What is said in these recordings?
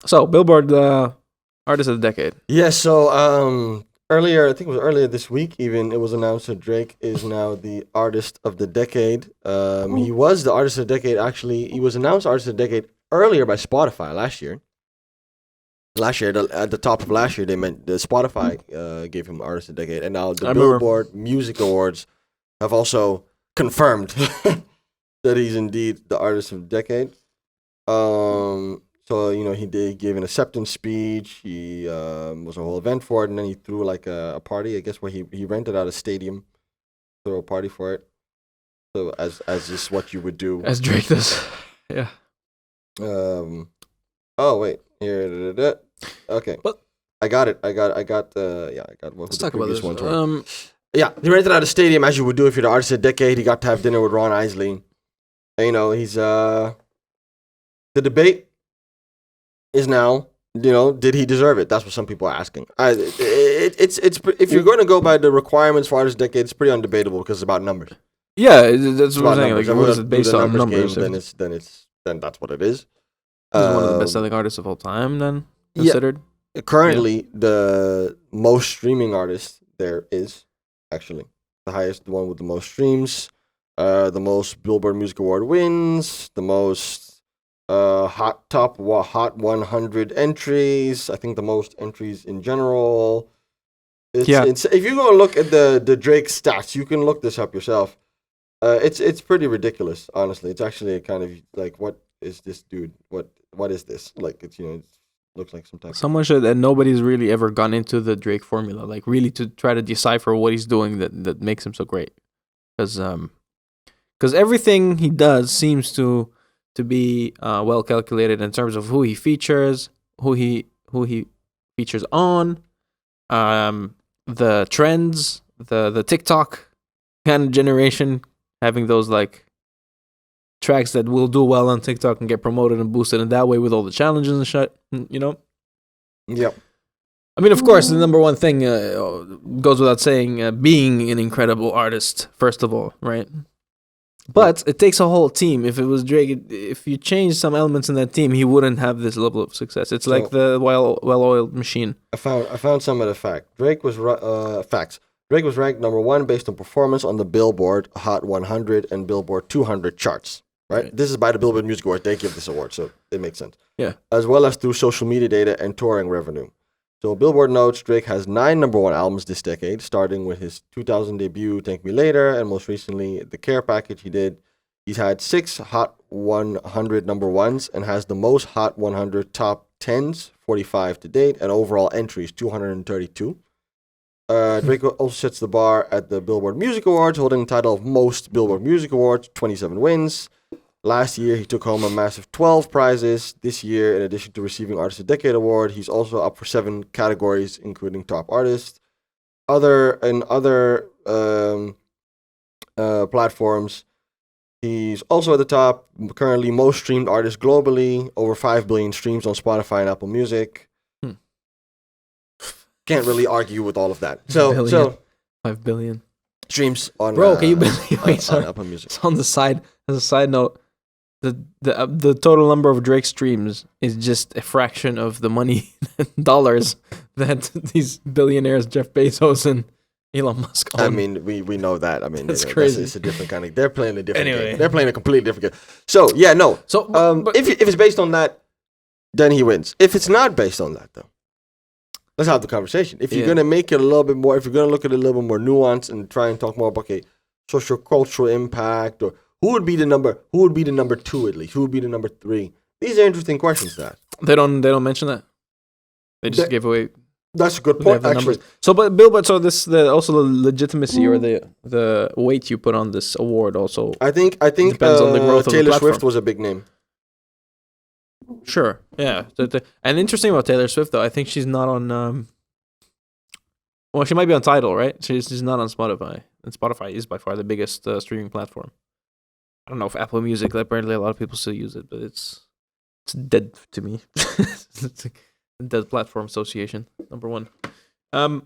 So Billboard Artist of the Decade. Yeah, so earlier, I think it was earlier this week, even it was announced that Drake is now the artist of the decade. He was the artist of the decade. Actually, he was announced artist of the decade earlier by Spotify last year. Last year, at the top of last year, they meant the Spotify gave him artist of the decade, and now the I remember. Billboard Music Awards have also confirmed that he's indeed the artist of the decade. So he gave an acceptance speech. He was a whole event for it, and then he threw like a party. I guess where he rented out a stadium, throw a party for it. So as just what you would do. As Drake does. Yeah. Oh wait, here. Okay. But I got it. I got. What let's the talk about previous this. ones were. Yeah, he rented out a stadium as you would do if you're the artist of the decade. He got to have dinner with Ron Isley. And, he's the debate is now, did he deserve it? That's what some people are asking. It's if you're going to go by the requirements for artist of the decade, it's pretty undebatable because it's about numbers. Yeah, that's what I'm saying. Numbers. Like, what is it based on? Numbers. Game, then that's what it is. He's one of the best-selling artists of all time. Then considered. Yeah, currently, the most streaming artist there is actually the highest, the one with the most streams, the most Billboard Music Award wins, the most Hot 100 entries. I think the most entries in general. It's if you go look at the Drake stats, you can look this up yourself. It's pretty ridiculous, honestly. It's actually kind of like, what is this dude? What is this? Like, it looks like some type. Someone should, and nobody's really ever gone into the Drake formula, like really to try to decipher what he's doing that makes him so great. Because everything he does seems to be well calculated in terms of who he features, who he features on, the trends, the TikTok kind of generation, having those like tracks that will do well on TikTok and get promoted and boosted in that way with all the challenges and shit, Yep. I mean, of course, the number one thing goes without saying, being an incredible artist, first of all, right? But it takes a whole team. If it was Drake, if you change some elements in that team, he wouldn't have this level of success. It's like the well-oiled machine. I found some of the facts. Drake was ranked number 1 based on performance on the Billboard Hot 100 and Billboard 200 charts. Right? This is by the Billboard Music Awards. They give this award, so it makes sense. Yeah. As well as through social media data and touring revenue. So Billboard notes Drake has 9 number 1 albums this decade, starting with his 2000 debut, Thank Me Later, and most recently the Care package he did. He's had 6 Hot 100 number 1s and has the most Hot 100 top 10s, 45 to date, and overall entries, 232. Drake also sets the bar at the Billboard Music Awards, holding the title of most Billboard Music Awards, 27 wins. Last year, he took home a massive 12 prizes. This year, in addition to receiving Artist of the Decade award, he's also up for 7 categories, including Top Artist. Other platforms, he's also at the top. Currently, most streamed artist globally, over 5 billion streams on Spotify and Apple Music. Can't really argue with all of that. So 5 billion streams on. Bro, can you believe? On Apple Music. It's on the side. As a side note, the total number of Drake streams is just a fraction of the money dollars that these billionaires Jeff Bezos and Elon Musk own. I mean, we know that. I mean, that's crazy. It's a different kind of. They're playing a different game. They're playing a completely different game. So yeah, no. So but if it's based on that, then he wins. If it's not based on that, though, let's have the conversation. If you're gonna make it a little bit more, if you're gonna look at it a little bit more nuanced and try and talk more about social cultural impact, or who would be the number 2 at least? Who would be the number 3? These are interesting questions to ask. They don't mention that. They just gave away. That's a good point, actually. So, but Billboard, also the legitimacy or the weight you put on this award also. I think depends on the growth of the Taylor platform. Swift was a big name. Sure, yeah. And interesting about Taylor Swift though, I think she's not on. Well, she might be on Tidal, right? She's not on Spotify, and Spotify is by far the biggest streaming platform. I don't know if Apple Music, apparently a lot of people still use it, but it's dead to me. It's a dead platform association, number 1. So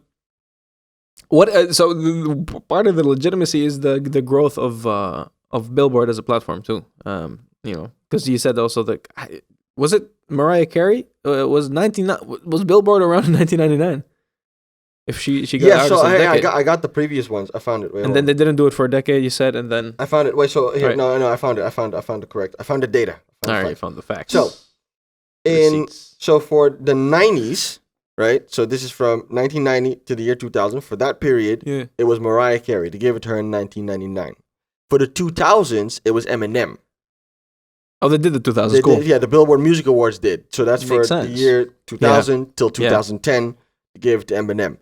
part of the legitimacy is the growth of Billboard as a platform too. Because you said also that Was it Mariah Carey? Was Billboard around in 1999? If she got Yeah, artist so of the decade. I got the previous ones. I found it. Wait, And hold then on. they didn't do it for a decade, you said, and then I found it. Wait, so here, Right. no, I found it. I found it correct. I found the data. all right, you found the facts. So, Receipts. So for the 90s, right? So this is from 1990 to the year 2000. For that period, Yeah. it was Mariah Carey. They gave it to her in 1999. For the 2000s, it was Eminem. Oh, they did the 2000s. They Cool. did, yeah, the Billboard Music Awards did. So that's for Makes the sense. year 2000 till 2010. They gave it to Eminem.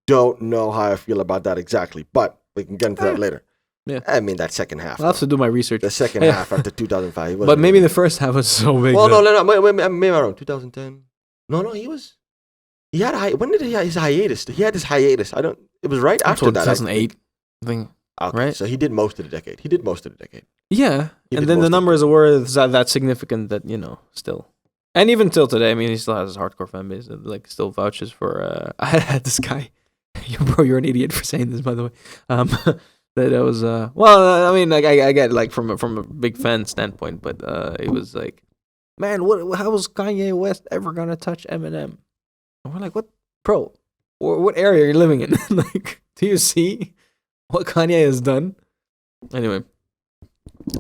Don't know how I feel about that exactly, but we can get into that later. Yeah. I mean, that second half. I'll have to do my research. The second half after 2005. He But wasn't maybe really- the first half was so big. Well, that- no. Wait, maybe I'm wrong. 2010. No, he was. He had when did he have his hiatus? He had his hiatus. It was right after that. 2008, I think. Okay, right? So he did most of the decade. Yeah, He and did then the most of numbers were that significant that still, and even till today, I mean, he still has his hardcore fan base that like still vouches for. I had this guy, bro, you're an idiot for saying this, by the way. That it was well, I mean, like I get like from a big fan standpoint, but it was like, man, how was Kanye West ever gonna touch Eminem? And we're like, what, bro? What area are you living in? Like, do you see what Kanye has done? Anyway.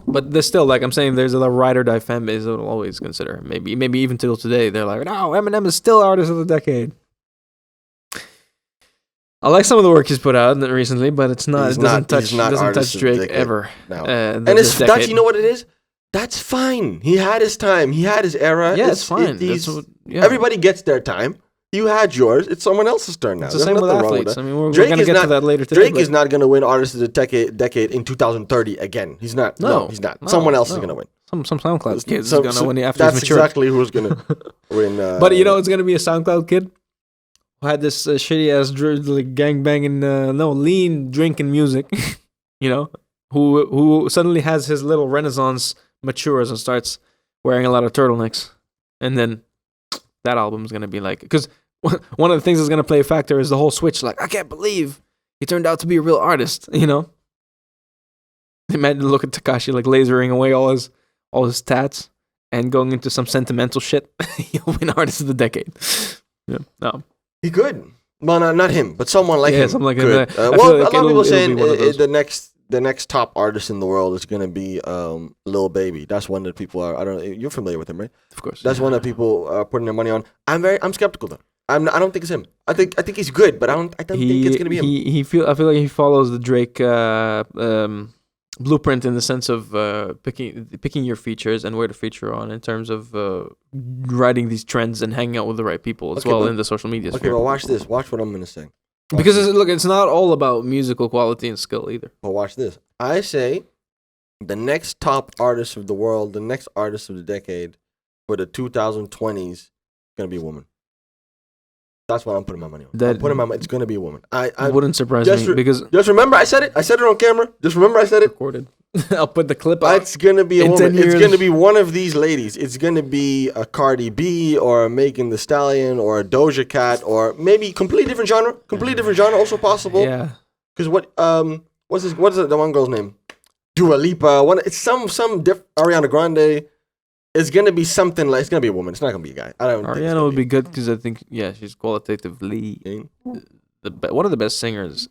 But there's still, like I'm saying, there's a ride or die fan base that will always consider him. Maybe even till today, they're like, no, Eminem is still artist of the decade. I like some of the work he's put out recently, but it doesn't touch artist of the Drake decade. ever. No. And That's you know what it is. That's fine. He had his time. He had his era. Yeah, it's fine. Everybody gets their time. You had yours. It's someone else's turn now. It's the There's same with nothing wrong athletes. that. I mean, we're Drake going to is get not- to that later today. Drake is not going to win Artist of the Decade in 2030 again. He's not. No, he's not. Someone else is going to win. Some SoundCloud kid is So- going to so win after That's he's matured. exactly who's going to win. But it's going to be a SoundCloud kid who had this shitty ass like gangbanging, lean drinking music, who suddenly has his little renaissance, matures and starts wearing a lot of turtlenecks, and then that album is going to be like, because one of the things that's going to play a factor is the whole switch. Like, I can't believe he turned out to be a real artist. Imagine look at Tekashi like lasering away all his tats and going into some sentimental shit. He'll win Artist of the Decade. Yeah, no. He could. Well, not him, but someone like him. Something like could. him. A lot of people it'll saying be one of those. the next top artist in the world is going to be Lil Baby. That's one that people are. I don't know. You're familiar with him, right? Of course. That's one that people are putting their money on. I'm skeptical though. I don't think it's him. I think he's good, but I don't think it's gonna be him. I feel like he follows the Drake blueprint in the sense of picking your features and where to feature on in terms of riding these trends and hanging out with the right people as well in the social media Okay, sphere. well, watch this. Watch what I'm gonna say. Because it's not all about musical quality and skill either. Well, watch this. I say the next top artist of the world, the next artist of the decade for the 2020s is gonna be a woman. That's what I'm putting my money on. I'm putting my money. It's gonna be a woman. I wouldn't surprise me because just remember I said it. I said it on camera. Just remember I said it. recorded. I'll put the clip out. It's gonna be a In woman. 10 years. It's gonna be one of these ladies. It's gonna be a Cardi B or a Megan Thee Stallion or a Doja Cat or maybe completely different genre. Completely different genre also possible. Yeah. Because what is the one girl's name? Dua Lipa. It's some Ariana Grande. It's gonna be something like it's gonna be a woman. It's not gonna be a guy. I don't. think it's Ariana gonna would be good because I think she's qualitatively one of the best singers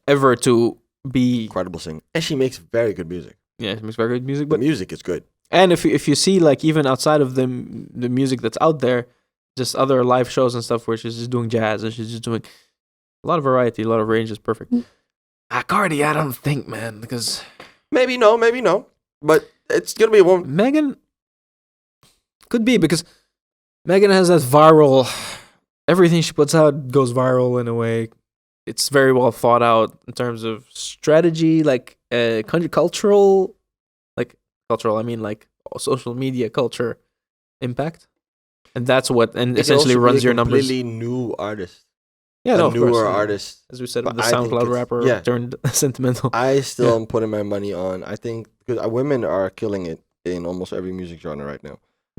ever to be. incredible singer, and she makes very good music. Yeah, she makes very good music. The But music is good. and if you see like even outside of the music that's out there, just other live shows and stuff where she's just doing jazz and she's just doing a lot of variety, a lot of range is perfect. Cardi, I don't think, man, because Maybe no, but it's gonna be a woman. Megan could be because Megan has that viral. Everything she puts out goes viral in a way. It's very well thought out in terms of strategy, like cultural. I mean, like social media culture impact, and that's what essentially runs your numbers. Completely new artist. Yeah, no, a of course. newer artist. As we said, But the I think SoundCloud it's- rapper yeah. turned sentimental. I still am putting my money on. I think because women are killing it in almost every music genre right now.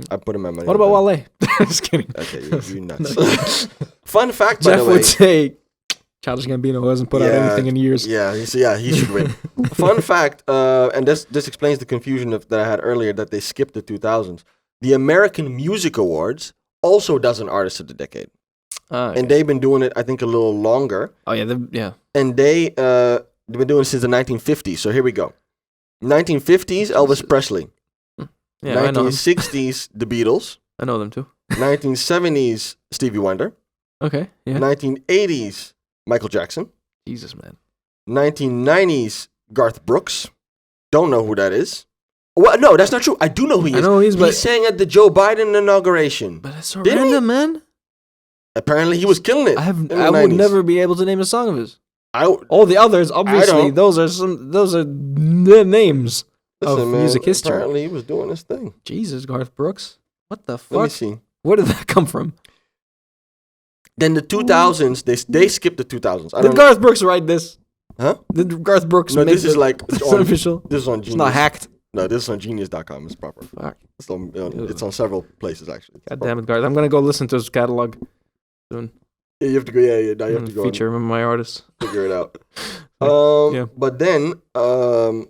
I'm putting my money. What on about them. Wale? Just kidding. Okay, you nuts. Fun fact, by Jeff the way. would say Childish Gambino hasn't put out anything in years. Yeah, he should win. Fun fact, and this explains the confusion that I had earlier that they skipped the 2000s. the American Music Awards also does an Artist of the Decade. Okay. And they've been doing it, I think, a little longer. Oh, yeah. Yeah. And they've been doing it since the 1950s. So here we go. 1950s, Elvis Presley. Yeah, I know him. 1960s, The Beatles. I know them too. 1970s, Stevie Wonder. Okay. Yeah. 1980s, Michael Jackson. Jesus, man. 1990s, Garth Brooks. Don't know who that is. Well, no, that's not true. I do know who he is. I know who he is, but... He sang at the Joe Biden inauguration. But that's so Didn't random, man. Apparently, he was killing it. I in the would 90s. never be able to name a song of his. I All the others, obviously, don't. those are the names Listen, of man, music history. Apparently, he was doing his thing. Jesus, Garth Brooks. What the Let me fuck? see. Where did that come from? Then the 2000s, they skipped the 2000s. Did Garth Brooks write this? Huh? Did Garth Brooks No, make this is like it's on, official? This is on Genius. It's not hacked. No, this is on Genius.com. It's proper. Fuck. It's on several places actually. God damn it, Garth. I'm gonna go listen to his catalog soon. Yeah, you have to go. Yeah. Now you have to go Feature him in my artists. and figure it out. Yeah. But then,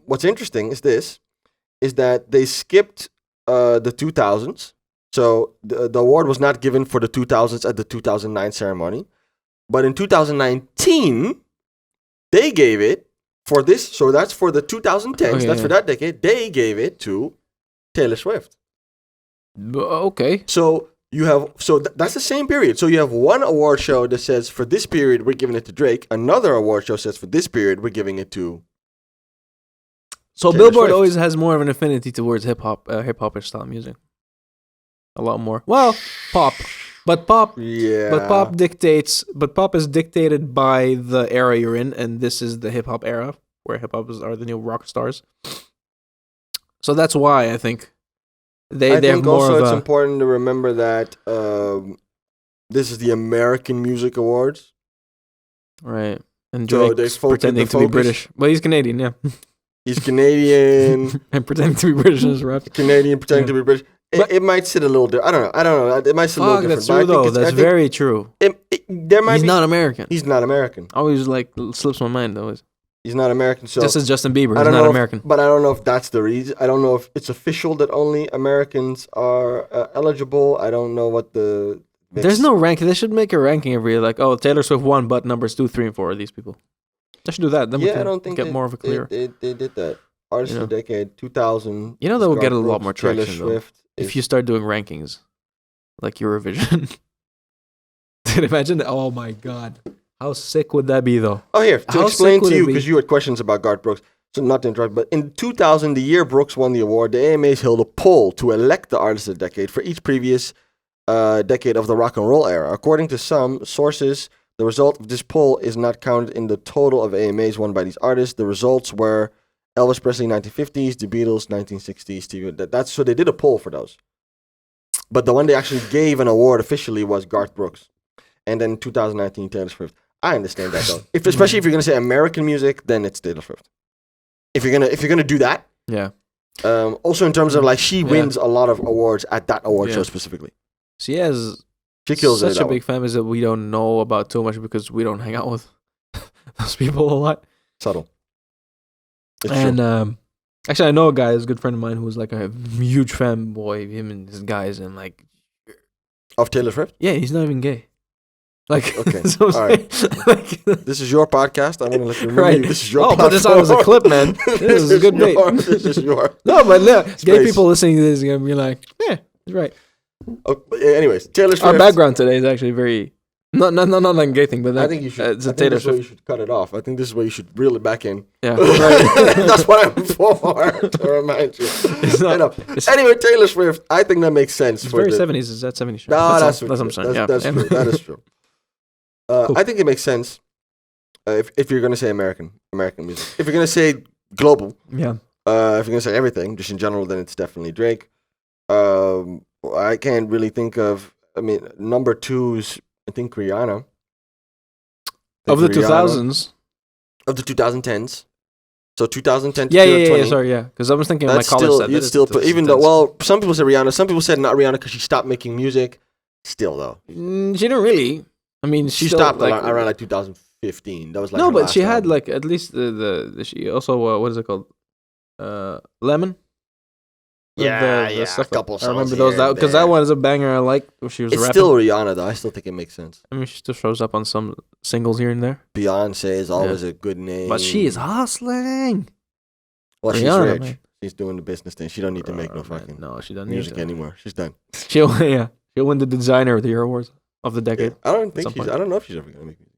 what's interesting is that they skipped the 2000s. So the award was not given for the 2000s at the 2009 ceremony, but in 2019 they gave it for this. So that's for the 2010s. That's for that decade. They gave it to Taylor Swift. Okay. So you have that's the same period. So you have one award show that says for this period we're giving it to Drake. Another award show says for this period we're giving it to. So Taylor Billboard Swift. always has more of an affinity towards hip hopish style music. A lot more. Well, pop, but pop. Yeah. But pop dictates. But pop is dictated by the era you're in, and this is the hip hop era where hip hop are the new rock stars. So that's why I think they I have think more also of it's a. important to remember that this is the American Music Awards. Right. And So Drake's they pretending to be focus- British. Well, he's Canadian, yeah. He's Canadian, And pretending to be British in his rap. Canadian pretending to be British. But- It might sit a little different. I don't know. It might sit a little Fuck, different. that's but I true think though. it's- I That's think very true. There might He's be. not American. He's not American. Always like slips my mind though. He's not American. So Just as Justin Bieber, I he's don't not know American. but I don't know if that's the reason. I don't know if it's official that only Americans are eligible. I don't know what the. There's no ranking. They should make a ranking every year. Like, oh, Taylor Swift won, but numbers 2, 3, and 4 are these people. They should do that. Then we Yeah, can I don't think get more of a clear. They did that. Artist You know. of the Decade 2000. You know that will get a Garth lot more Brooks, Taylor traction though. Swift If is- you start doing rankings, like Eurovision. Dude, imagine that. Oh my god, how sick would that be though? Oh, here, to How explain sick would to it you, be? because you had questions about Garth Brooks, so not to interrupt, but in 2000, the year Brooks won the award, the AMAs held a poll to elect the Artist of the Decade for each previous decade of the rock and roll era. According to some sources, the result of this poll is not counted in the total of AMAs won by these artists. The results were Elvis Presley 1950s, the Beatles 1960s. That's so they did a poll for those. But the one they actually gave an award officially was Garth Brooks. And then 2019, Taylor Swift. I understand that though. Especially if you're gonna say American music, then it's Taylor Swift. If you're gonna do that, Yeah. also in terms of like she wins a lot of awards at that award Yeah. show specifically. She has She kills it. such a big fan base that we don't know about too much because we don't hang out with those people a lot. Subtle. It's And true. actually, I know a guy, who's a good friend of mine, who's like a huge fanboy. Him and his guys, and like, Of Taylor Swift. yeah, he's not even gay. Like, Okay, that's what I'm all right. saying. Like, This is your podcast. I'm gonna let you remember. Right. This is your Oh, platform. but this was a clip, man. This is a good bait. This is your. no, but no, gay Space. people listening to this are gonna be like, yeah, he's right. Oh, but anyways, Taylor Swift. Our background today is actually very not like a gay thing, but I think you should. it's a I think Taylor this is where you Swift. should cut it off. I think this is where you should reel it back in. Yeah, right. That's what I'm for. To remind you. It's not- I know. it's- Anyway, Taylor Swift. I think that makes sense. It's for very the, 70s. Is that 70s? No, that's what I'm saying. That's Yeah. true. That is true. Cool. I think it makes sense if you're gonna say American music. If you're gonna say global, Yeah. if you're gonna say everything, just in general, then it's definitely Drake. I can't really think of. I mean, number 2's I think Rihanna. Of the Rihanna. 2000s. Of the 2010s. So 2010 to Yeah, 2020. sorry, yeah. Because I was thinking That's my college still said you'd that still it's put even though some people said Rihanna, some people said not Rihanna because she stopped making music. Still though, she didn't really. I mean, she still, stopped like around like 2015. That was like no, her but last she had album. like at least the she also what is it called? Lemon. The a stuff couple I songs. remember those because that one is a banger. I like where she was It's rapping. still Rihanna though. I still think it makes sense. I mean, she still shows up on some singles here and there. Beyonce is always a good name, But she is hustling. Well, she's Rihanna, rich. man. She's doing the business thing. She don't need to make no fucking No, she doesn't music need to. anymore. She's done. She'll win the designer of the year awards of the decade. I don't think some she's. point. I don't know if she's ever gonna make music.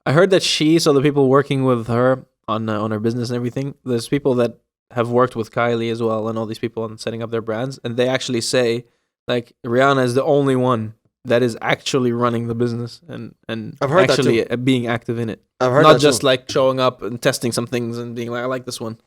I heard that so the people working with her on her business and everything, there's people that have worked with Kylie as well and all these people on setting up their brands, and they actually say like Rihanna is the only one that is actually running the business and I've heard actually that too. being active in it. I've heard Not that just too. like showing up and testing some things and being like, I like this one.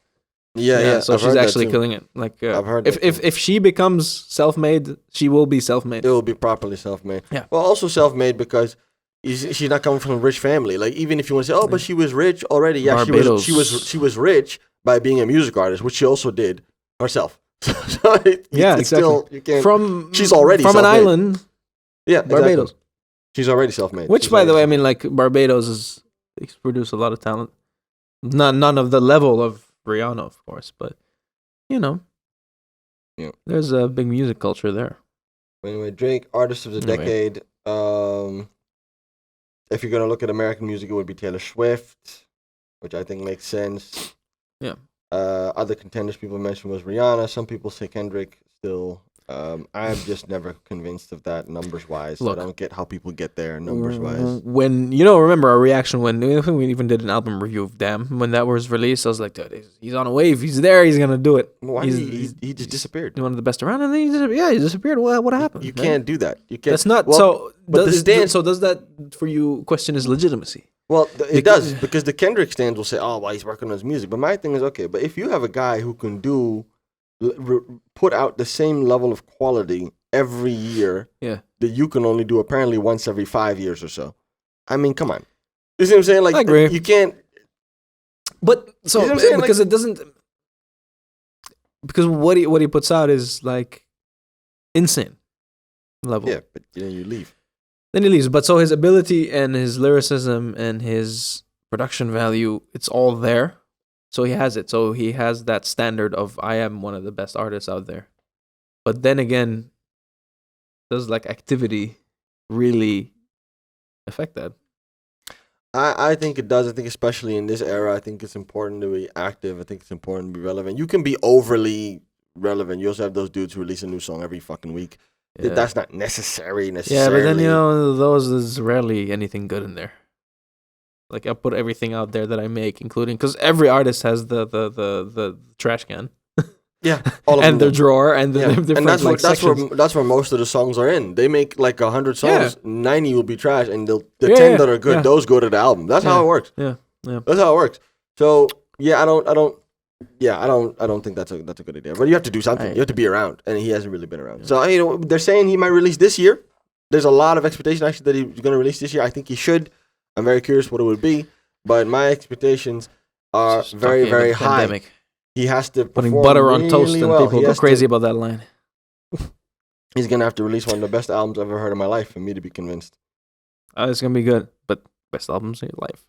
Yeah. So I've she's heard that actually too. killing it. Like I've heard if that too. if she becomes self-made, she will be self-made. It will be properly self-made. Yeah. Well, also self-made because she's not coming from a rich family. Like even if you want to say, oh, but she was rich already. Yeah, Barbados. she was rich by being a music artist, which she also did herself. So Yeah, it's exactly. still you can't. She's already from an self-made. island, Yeah, Barbados. Exactly. She's already self-made. Which, She's by the way, I already mean, like Barbados they produce a lot of talent. None of the level of Rihanna, of course, but Yeah. there's a big music culture there. Anyway, Drake, artist of the Anyway. decade. If you're gonna look at American music, it would be Taylor Swift, which I think makes sense. Yeah. Other contenders people mentioned was Rihanna. Some people say Kendrick. Still, I'm just never convinced of that numbers wise. Look. I don't get how people get there numbers wise. When remember our reaction when we even did an album review of Damn when that was released. I was like, dude, he's on a wave. He's there. He's gonna do it. Why He's he just disappeared? one of the best around, and then he disappeared. What happened? You man? can't do that. You can't. That's not well, so. but the stand- So does that for you question his legitimacy? Well, it Because- does because the Kendrick stands will say, "Oh, well, he's working on his music." But my thing is, okay, but if you have a guy who can put out the same level of quality every year, Yeah. that you can only do apparently once every 5 years or so. I mean, come on, you see what I'm saying? Like, I agree. you can't. But so You know what I'm saying? because it doesn't because what he puts out is like insane level. Yeah, but you leave. Then he leaves. But so his ability and his lyricism and his production value, it's all there. So he has it. So he has that standard of I am one of the best artists out there. But then again, does like activity really affect that? I think it does. I think especially in this era, I think it's important to be active. I think it's important to be relevant. You can be overly relevant. You also have those dudes who release a new song every fucking week. Yeah. That's not necessary. Yeah, but then those is rarely anything good in there. Like I put everything out there that I make, including because every artist has the trash can Yeah, all of and them the drawer and the Yeah. different And like sections. that's where most of the songs are in. They make like 100 songs, 90 will be trash, and the Yeah, 10 yeah, that are good, yeah. those go to the album. That's how it works. Yeah. That's how it works. So I don't think that's a good idea. But you have to do something. You have to be around, and he hasn't really been around. So they're saying he might release this year. There's a lot of expectation actually that he's going to release this year. I think he should. I'm very curious what it would be, but my expectations are Just very talking very about high. pandemic. He has to Putting perform butter on toast really and well. people He go has to- crazy about that line. He's gonna have to release one of the best albums I've ever heard in my life for me to be convinced. It's gonna be good, but best albums in your life.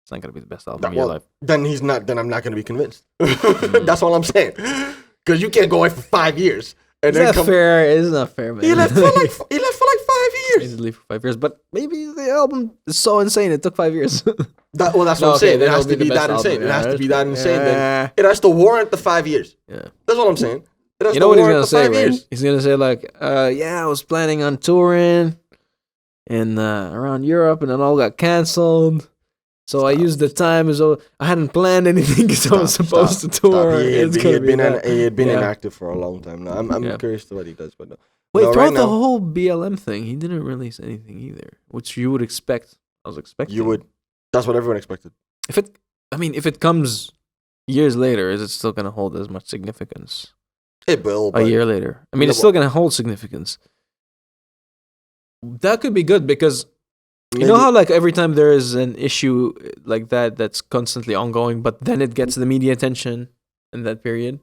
It's not gonna be the best album in your life. Then he's not. Then I'm not gonna be convinced. That's all I'm saying. Because you can't go away for 5 years and It's not fair. It's not fair, man. He left for like 5 years. Easily for 5 years, but maybe the album is so insane it took 5 years. That's what I'm saying. It has to be that insane. It has to be that insane. Then it has to warrant the 5 years. Yeah. That's what I'm saying. It has You to know what he's warrant gonna the say, 5 right? years. He's gonna say like, I was planning on touring in around Europe, and then all got canceled. So I used the time as though I hadn't planned anything because I was supposed to tour. He It's had gonna be been that. inactive for a long time now. I'm Yeah. curious to what he does, but no. Wait, No, throughout right the now- whole BLM thing, he didn't release anything either, which you would expect. I was expecting. You would. That's what everyone expected. If it comes years later, is it still gonna hold as much significance? It will. A But year later, I mean, No, it's still gonna hold significance. That could be good because you know how like every time there is an issue like that that's constantly ongoing, but then it gets the media attention in that period.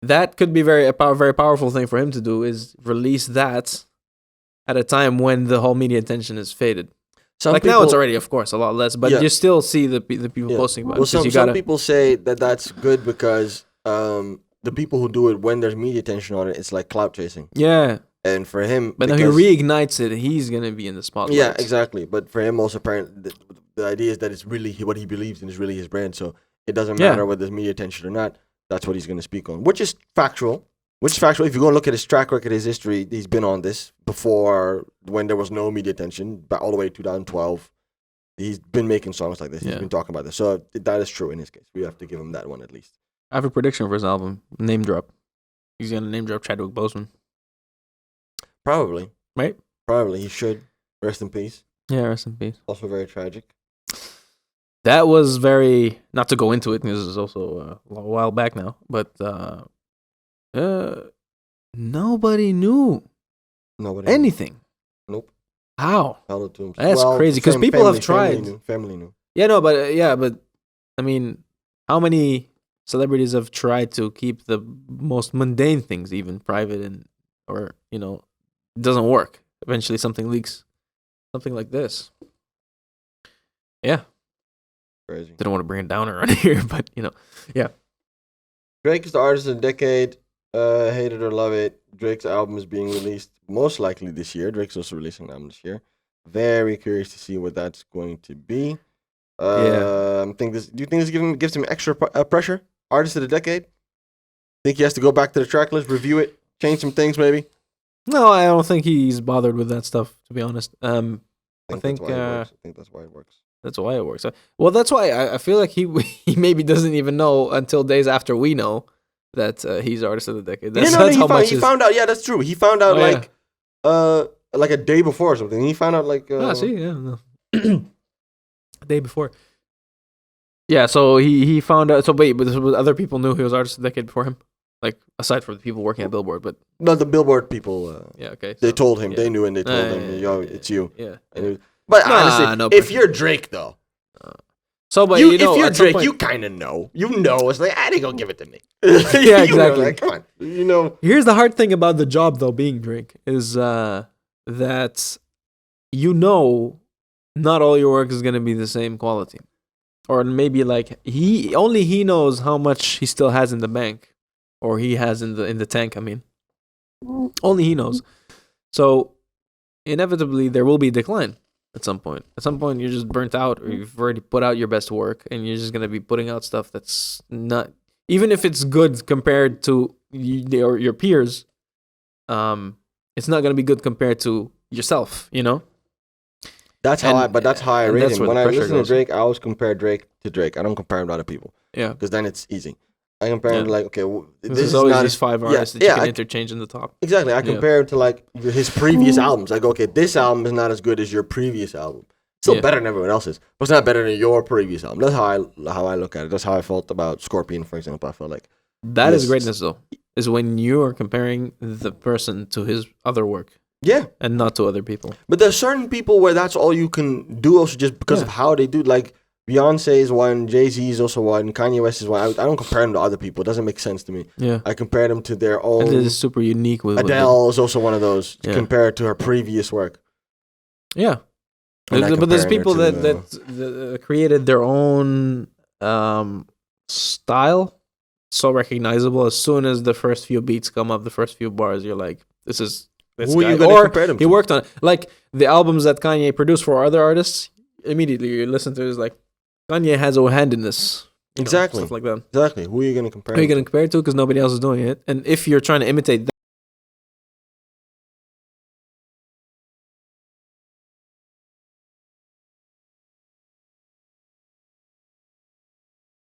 That could be very powerful thing for him to do is release that at a time when the whole media attention is faded. some Like people, now it's already, of course, a lot less, but Yeah. you still see the people Yeah. posting about Well, it. 'Cause some you gotta, people say that that's good because the people who do it when there's media attention on it, it's like clout chasing. Yeah. And for him, But now he reignites it. He's gonna be in the spotlight. Yeah, exactly. But for him, also, apparently, the idea is that it's really what he believes in is really his brand. So it doesn't matter whether there's media attention or not. That's what he's going to speak on, which is factual. If you go and look at his track record, his history, he's been on this before when there was no media attention, but all the way to 2012. He's been making songs like this. He's been talking about this. So that is true in his case. We have to give him that one at least. I have a prediction for his album. Name drop. He's going to name drop Chadwick Boseman. Probably. Right? Probably. He should. Rest in peace. Yeah, rest in peace. Also very tragic. That was very, not to go into it, this is also a while back now, but nobody knew anything. Nope. How? That's crazy, because people have tried. Family knew. Yeah, no, but I mean, how many celebrities have tried to keep the most mundane things even private or it doesn't work. Eventually something leaks. Something like this. Yeah. Crazy. Didn't want to bring it down around here, but yeah. Drake is the artist of the decade. Hate it or love it. Drake's album is being released most likely this year. Drake's also releasing an album this year. Very curious to see what that's going to be. Do you think this gives him extra pressure? Artist of the decade? Think he has to go back to the track list, review it, change some things maybe? No, I don't think he's bothered with that stuff, to be honest. I think that's why it works. That's why it works. Well, that's why I feel like he maybe doesn't even know until days after we know that he's artist of the decade. That's he found out. Yeah, that's true. He found out like a day before or something. He found out like. No. A day before. Yeah, so he found out. So wait, but other people knew he was artist of the decade before him, like aside from the people working at Billboard, but no, the Billboard people. Yeah, okay. They told him. They knew, and they told him, "Yo, it's you." Yeah. But honestly, if you're Drake, though, if you're Drake, you kind of know. It's like, I ain't gonna give it to me. Yeah, exactly. Come on, Here's the hard thing about the job, though, being Drake, is that not all your work is gonna be the same quality, or maybe like he knows how much he still has in the bank, or he has in the tank. I mean, only he knows. So inevitably, there will be a decline. At some point, you're just burnt out, or you've already put out your best work, and you're just gonna be putting out stuff that's not, even if it's good compared to your peers. It's not gonna be good compared to yourself. That's how I rate him. When I listen to Drake, I always compare Drake to Drake. I don't compare him to other people. Yeah, because then it's easy. I compare him to like, okay, this is always these 5 artists that you can interchange in the top. Exactly. I compare him to like his previous albums. I go, okay, this album is not as good as your previous album. Still better than everyone else's, but it's not better than your previous album. That's how I look at it. That's how I felt about Scorpion, for example. I felt like that is greatness, though, is when you are comparing the person to his other work. Yeah. And not to other people. But there's certain people where that's all you can do, also just because of how they do. Like Beyonce is one, Jay-Z is also one, Kanye West is one. I don't compare them to other people. It doesn't make sense to me. Yeah. I compare them to their own. And it is super unique with Adele is also one of those compared to her previous work. Yeah. But there's people that created their own style, so recognizable. As soon as the first few beats come up, the first few bars, you're like, this is this Who guy. Are you gonna compare them to? He worked on it. Like the albums that Kanye produced for other artists, immediately you listen to it, it's like, Kanye has a hand in this. Exactly. Stuff like that. Exactly. Who are you going to compare? Who are you going to compare it to? Because nobody else is doing it. And if you're trying to imitate